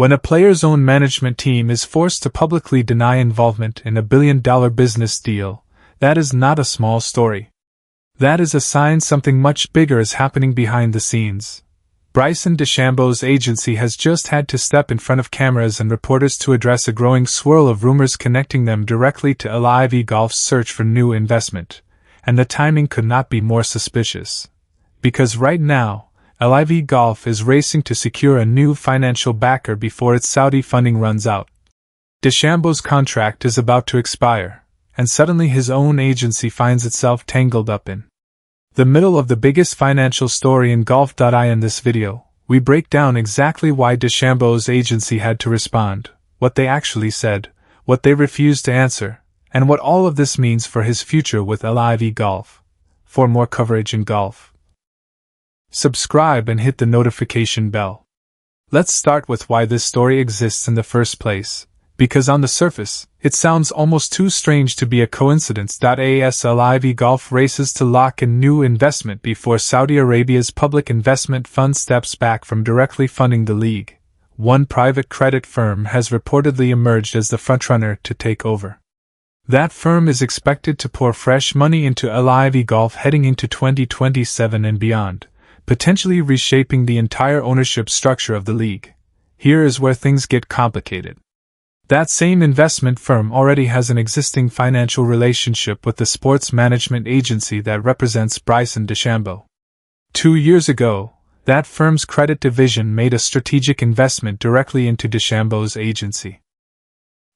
When a player's own management team is forced to publicly deny involvement in a billion-dollar business deal, that is not a small story. That is a sign something much bigger is happening behind the scenes. Bryson DeChambeau's agency has just had to step in front of cameras and reporters to address a growing swirl of rumors connecting them directly to LIV Golf's search for new investment, and the timing could not be more suspicious. Because right now, LIV Golf is racing to secure a new financial backer before its Saudi funding runs out. DeChambeau's contract is about to expire, and suddenly his own agency finds itself tangled up in the middle of the biggest financial story in golf. In this video, we break down exactly why DeChambeau's agency had to respond, what they actually said, what they refused to answer, and what all of this means for his future with LIV Golf. For more coverage in golf, subscribe and hit the notification bell. Let's start with why this story exists in the first place, because on the surface, it sounds almost too strange to be a coincidence. As LIV Golf races to lock in new investment before Saudi Arabia's public investment fund steps back from directly funding the league, one private credit firm has reportedly emerged as the frontrunner to take over. That firm is expected to pour fresh money into LIV Golf heading into 2027 and beyond, potentially reshaping the entire ownership structure of the league. Here is where things get complicated. That same investment firm already has an existing financial relationship with the sports management agency that represents Bryson DeChambeau. 2 years ago, that firm's credit division made a strategic investment directly into DeChambeau's agency.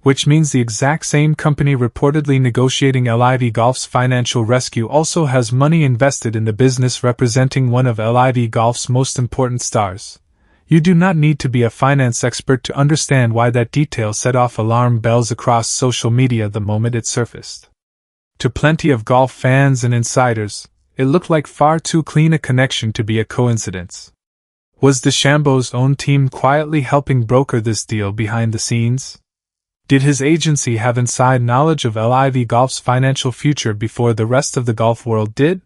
Which means the exact same company reportedly negotiating LIV Golf's financial rescue also has money invested in the business representing one of LIV Golf's most important stars. You do not need to be a finance expert to understand why that detail set off alarm bells across social media the moment it surfaced. To plenty of golf fans and insiders, it looked like far too clean a connection to be a coincidence. Was DeChambeau's own team quietly helping broker this deal behind the scenes? Did his agency have inside knowledge of LIV Golf's financial future before the rest of the golf world did?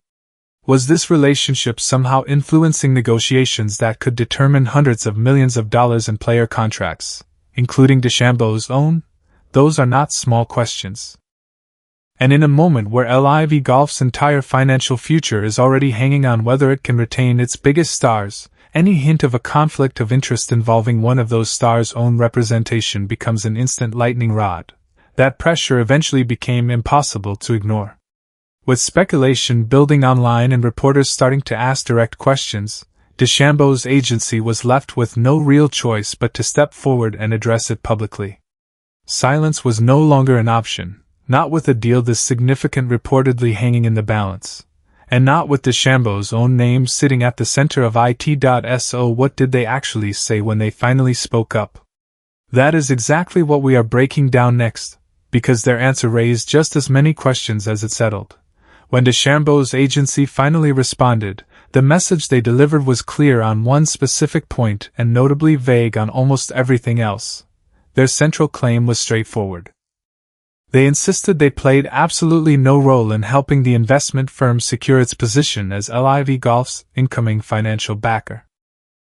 Was this relationship somehow influencing negotiations that could determine hundreds of millions of dollars in player contracts, including DeChambeau's own? Those are not small questions. And in a moment where LIV Golf's entire financial future is already hanging on whether it can retain its biggest stars, any hint of a conflict of interest involving one of those stars' own representation becomes an instant lightning rod. That pressure eventually became impossible to ignore. With speculation building online and reporters starting to ask direct questions, DeChambeau's agency was left with no real choice but to step forward and address it publicly. Silence was no longer an option, not with a deal this significant reportedly hanging in the balance. And not with DeChambeau's own name sitting at the center of it. So what did they actually say when they finally spoke up? That is exactly what we are breaking down next, because their answer raised just as many questions as it settled. When DeChambeau's agency finally responded, the message they delivered was clear on one specific point and notably vague on almost everything else. Their central claim was straightforward. They insisted they played absolutely no role in helping the investment firm secure its position as LIV Golf's incoming financial backer.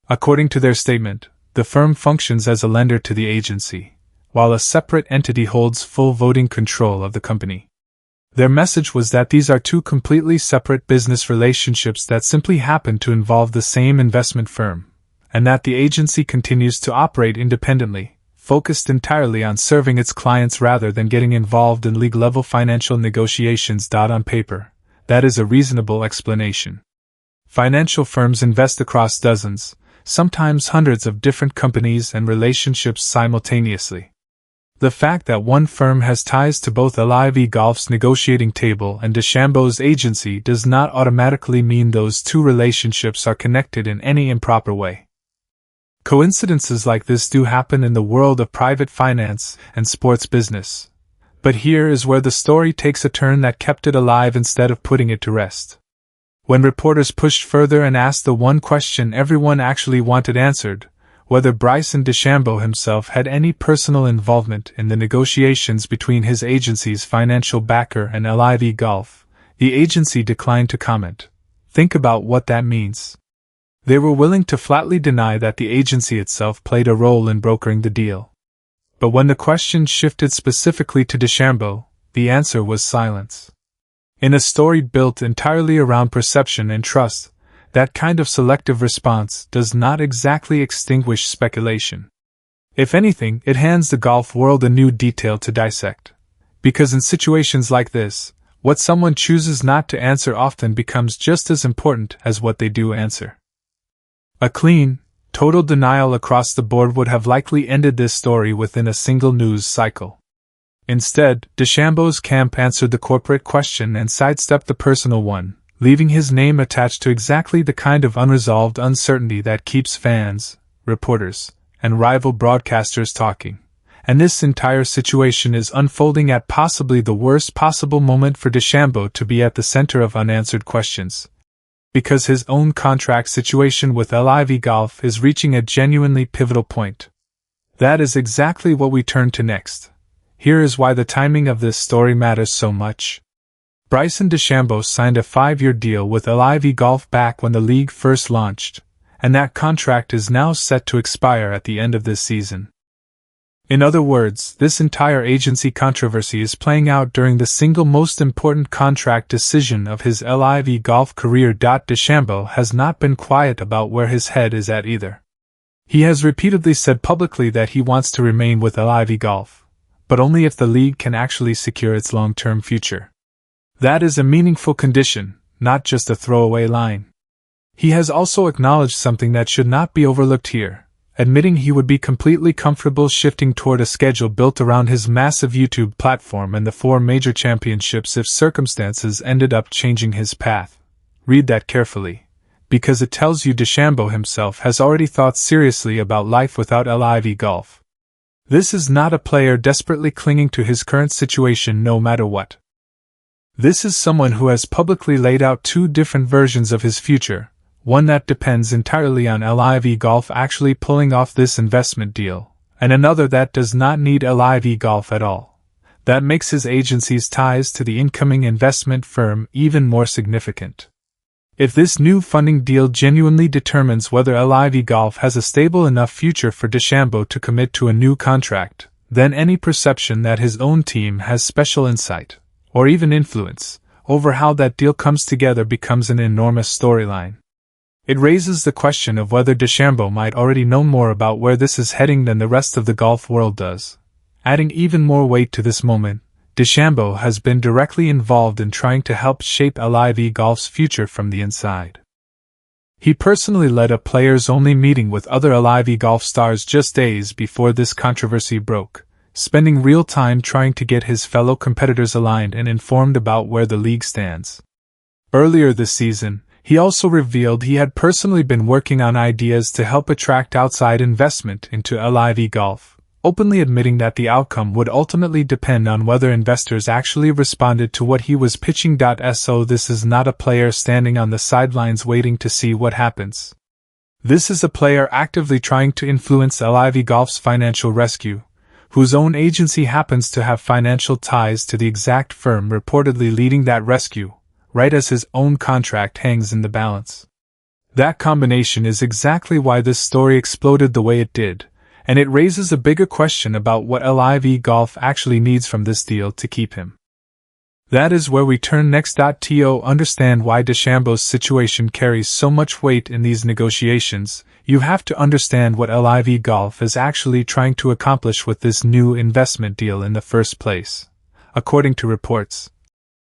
According to their statement, the firm functions as a lender to the agency, while a separate entity holds full voting control of the company. Their message was that these are two completely separate business relationships that simply happen to involve the same investment firm, and that the agency continues to operate independently, focused entirely on serving its clients rather than getting involved in league-level financial negotiations. On paper, that is a reasonable explanation. Financial firms invest across dozens, sometimes hundreds of different companies and relationships simultaneously. The fact that one firm has ties to both LIV Golf's negotiating table and DeChambeau's agency does not automatically mean those two relationships are connected in any improper way. Coincidences like this do happen in the world of private finance and sports business. But here is where the story takes a turn that kept it alive instead of putting it to rest. When reporters pushed further and asked the one question everyone actually wanted answered, whether Bryson DeChambeau himself had any personal involvement in the negotiations between his agency's financial backer and LIV Golf, the agency declined to comment. Think about what that means. They were willing to flatly deny that the agency itself played a role in brokering the deal. But when the question shifted specifically to DeChambeau, the answer was silence. In a story built entirely around perception and trust, that kind of selective response does not exactly extinguish speculation. If anything, it hands the golf world a new detail to dissect. Because in situations like this, what someone chooses not to answer often becomes just as important as what they do answer. A clean, total denial across the board would have likely ended this story within a single news cycle. Instead, DeChambeau's camp answered the corporate question and sidestepped the personal one, leaving his name attached to exactly the kind of unresolved uncertainty that keeps fans, reporters, and rival broadcasters talking. And this entire situation is unfolding at possibly the worst possible moment for DeChambeau to be at the center of unanswered questions. Because his own contract situation with LIV Golf is reaching a genuinely pivotal point. That is exactly what we turn to next. Here is why the timing of this story matters so much. Bryson DeChambeau signed a 5-year deal with LIV Golf back when the league first launched, and that contract is now set to expire at the end of this season. In other words, this entire agency controversy is playing out during the single most important contract decision of his LIV Golf career. DeChambeau has not been quiet about where his head is at either. He has repeatedly said publicly that he wants to remain with LIV Golf, but only if the league can actually secure its long-term future. That is a meaningful condition, not just a throwaway line. He has also acknowledged something that should not be overlooked here, admitting he would be completely comfortable shifting toward a schedule built around his massive YouTube platform and the 4 major championships if circumstances ended up changing his path. Read that carefully, because it tells you DeChambeau himself has already thought seriously about life without LIV Golf. This is not a player desperately clinging to his current situation no matter what. This is someone who has publicly laid out 2 different versions of his future, one that depends entirely on LIV Golf actually pulling off this investment deal, and another that does not need LIV Golf at all. That makes his agency's ties to the incoming investment firm even more significant. If this new funding deal genuinely determines whether LIV Golf has a stable enough future for DeChambeau to commit to a new contract, then any perception that his own team has special insight, or even influence, over how that deal comes together becomes an enormous storyline. It raises the question of whether DeChambeau might already know more about where this is heading than the rest of the golf world does. Adding even more weight to this moment, DeChambeau has been directly involved in trying to help shape LIV Golf's future from the inside. He personally led a players-only meeting with other LIV Golf stars just days before this controversy broke, spending real time trying to get his fellow competitors aligned and informed about where the league stands. Earlier this season, he also revealed he had personally been working on ideas to help attract outside investment into LIV Golf, openly admitting that the outcome would ultimately depend on whether investors actually responded to what he was pitching. So this is not a player standing on the sidelines waiting to see what happens. This is a player actively trying to influence LIV Golf's financial rescue, whose own agency happens to have financial ties to the exact firm reportedly leading that rescue, right as his own contract hangs in the balance. That combination is exactly why this story exploded the way it did, and it raises a bigger question about what LIV Golf actually needs from this deal to keep him. That is where we turn next. To understand why DeChambeau's situation carries so much weight in these negotiations, you have to understand what LIV Golf is actually trying to accomplish with this new investment deal in the first place. According to reports,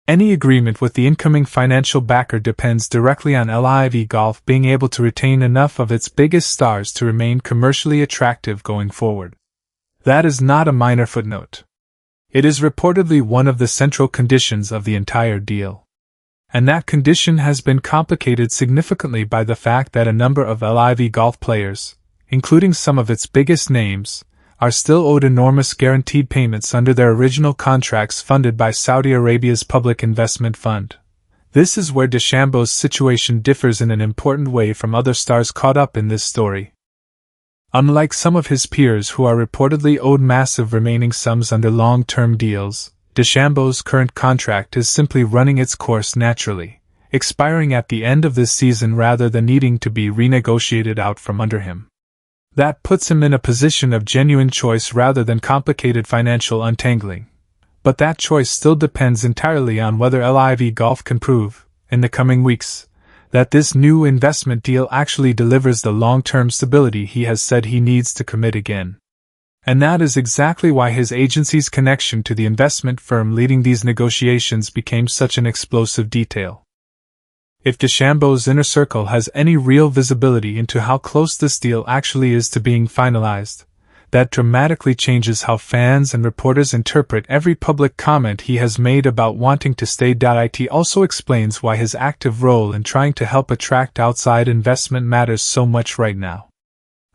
any agreement with the incoming financial backer depends directly on LIV Golf being able to retain enough of its biggest stars to remain commercially attractive going forward. That is not a minor footnote. It is reportedly one of the central conditions of the entire deal. And that condition has been complicated significantly by the fact that a number of LIV Golf players, including some of its biggest names, are still owed enormous guaranteed payments under their original contracts funded by Saudi Arabia's Public Investment Fund. This is where DeChambeau's situation differs in an important way from other stars caught up in this story. Unlike some of his peers who are reportedly owed massive remaining sums under long-term deals, DeChambeau's current contract is simply running its course naturally, expiring at the end of this season rather than needing to be renegotiated out from under him. That puts him in a position of genuine choice rather than complicated financial untangling. But that choice still depends entirely on whether LIV Golf can prove, in the coming weeks, that this new investment deal actually delivers the long-term stability he has said he needs to commit again. And that is exactly why his agency's connection to the investment firm leading these negotiations became such an explosive detail. If DeChambeau's inner circle has any real visibility into how close this deal actually is to being finalized, that dramatically changes how fans and reporters interpret every public comment he has made about wanting to stay. It also explains why his active role in trying to help attract outside investment matters so much right now.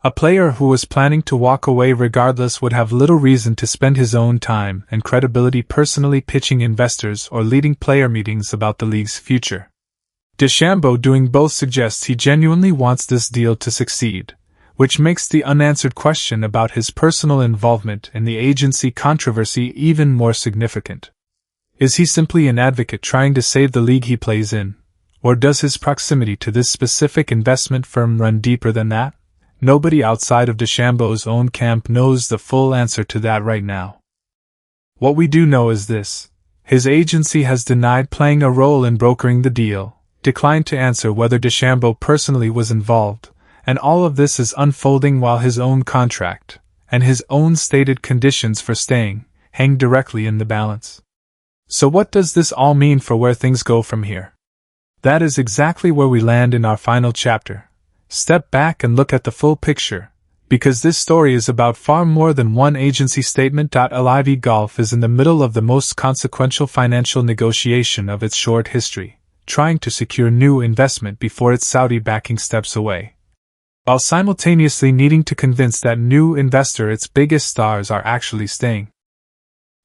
A player who was planning to walk away regardless would have little reason to spend his own time and credibility personally pitching investors or leading player meetings about the league's future. DeChambeau doing both suggests he genuinely wants this deal to succeed, which makes the unanswered question about his personal involvement in the agency controversy even more significant. Is he simply an advocate trying to save the league he plays in, or does his proximity to this specific investment firm run deeper than that? Nobody outside of DeChambeau's own camp knows the full answer to that right now. What we do know is this: his agency has denied playing a role in brokering the deal, declined to answer whether DeChambeau personally was involved, and all of this is unfolding while his own contract, and his own stated conditions for staying, hang directly in the balance. So what does this all mean for where things go from here? That is exactly where we land in our final chapter. Step back and look at the full picture, because this story is about far more than one agency statement. LIV Golf is in the middle of the most consequential financial negotiation of its short history, trying to secure new investment before its Saudi backing steps away, while simultaneously needing to convince that new investor its biggest stars are actually staying.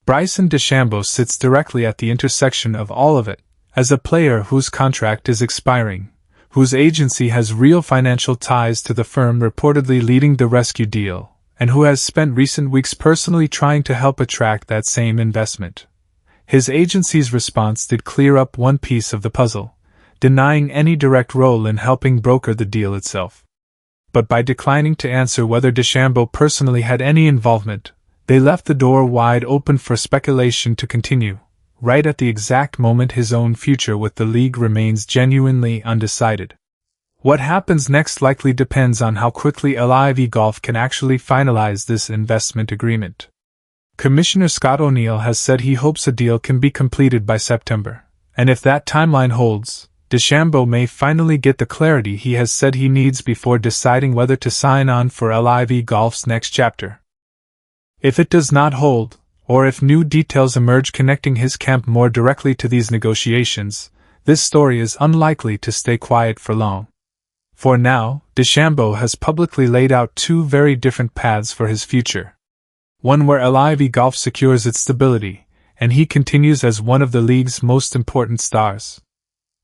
Bryson DeChambeau sits directly at the intersection of all of it, as a player whose contract is expiring, whose agency has real financial ties to the firm reportedly leading the rescue deal, and who has spent recent weeks personally trying to help attract that same investment. His agency's response did clear up one piece of the puzzle, denying any direct role in helping broker the deal itself. But by declining to answer whether DeChambeau personally had any involvement, they left the door wide open for speculation to continue, right at the exact moment his own future with the league remains genuinely undecided. What happens next likely depends on how quickly LIV Golf can actually finalize this investment agreement. Commissioner Scott O'Neill has said he hopes a deal can be completed by September, and if that timeline holds, DeChambeau may finally get the clarity he has said he needs before deciding whether to sign on for LIV Golf's next chapter. If it does not hold, or if new details emerge connecting his camp more directly to these negotiations, this story is unlikely to stay quiet for long. For now, DeChambeau has publicly laid out two very different paths for his future. One where LIV Golf secures its stability, and he continues as one of the league's most important stars.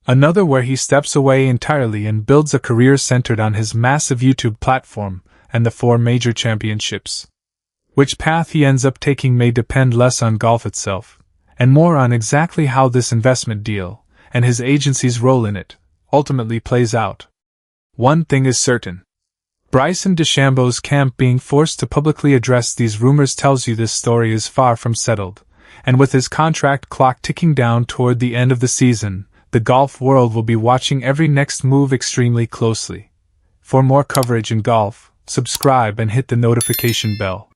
Another where he steps away entirely and builds a career centered on his massive YouTube platform and the 4 major championships. Which path he ends up taking may depend less on golf itself, and more on exactly how this investment deal, and his agency's role in it, ultimately plays out. One thing is certain. Bryson DeChambeau's camp being forced to publicly address these rumors tells you this story is far from settled, and with his contract clock ticking down toward the end of the season, the golf world will be watching every next move extremely closely. For more coverage in golf, subscribe and hit the notification bell.